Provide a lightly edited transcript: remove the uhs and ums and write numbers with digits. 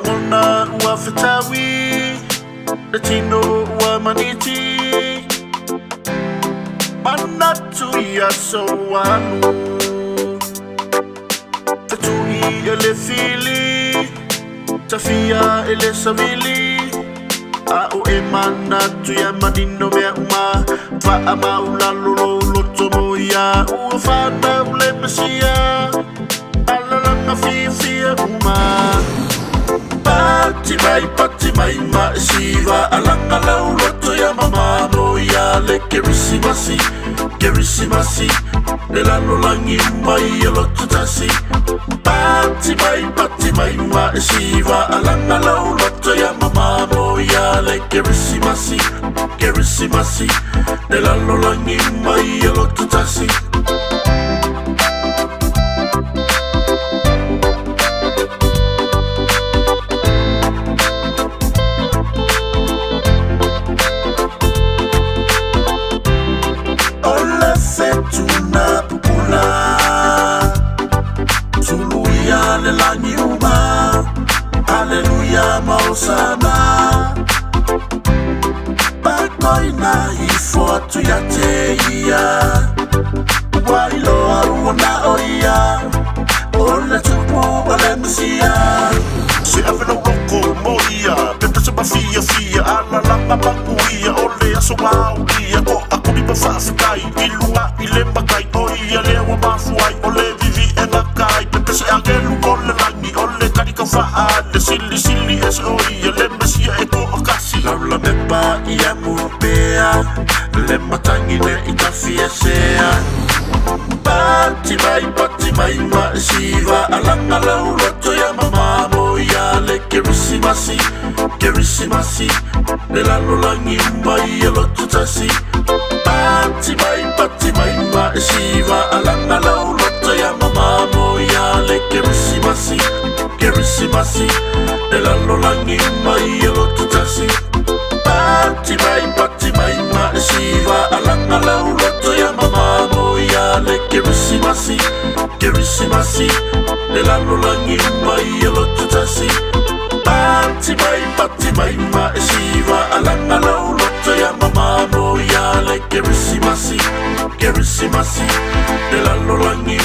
Wangona ua Fetawi Le tino ua Maniti Manatu ia soanu Tatui ele fili Tafia ele savili Au e manatu ia manino mea uma Faa maula lolo loto moia Ua fana ule mesia Alalanga fifia uma Pati mai ma siva Alanga lau loto ya mama moia Le kerisimasi Le lalo langi mai ya loto tasi Pati mai ma siva Alanga lau loto ya mama moia Le kerisimasi Le lalo langi mai ya loto tasi Tuna pupula Tuluya le langi uma Haleluya mausana Bakoina ifo atu ya te ia Wailo aruona oia Ole tupu ole mesia Se ave no roko moia Pepe se fia Ala langa banguia Ole aso wauia Ko aku ni pafafikai Ilunga ile makai Oia lewa mafuai Ole vivi e nakai Pepe se agelu ole langi Ole karika faade Sili es oia Le mesia e ko akasi Laula mepa ia mupea Le matangi ne itafia sea Pati mai ma siva Alanga lau loto ya mama moia Le kerisimasi Le lalo langi mai ya loto tasi Pati mai ma siva Alanga lau loto ya mama moia Le kerisimasi Le lalo langi mai ya loto tasi Pati mai ma siva Alanga lau loto ya mama moia Le kerisimasi Le lalo langi mai ya loto tasi Pati mai ma siva Alanga lau loto ya mama moia Le kerisimasi Le lalo langi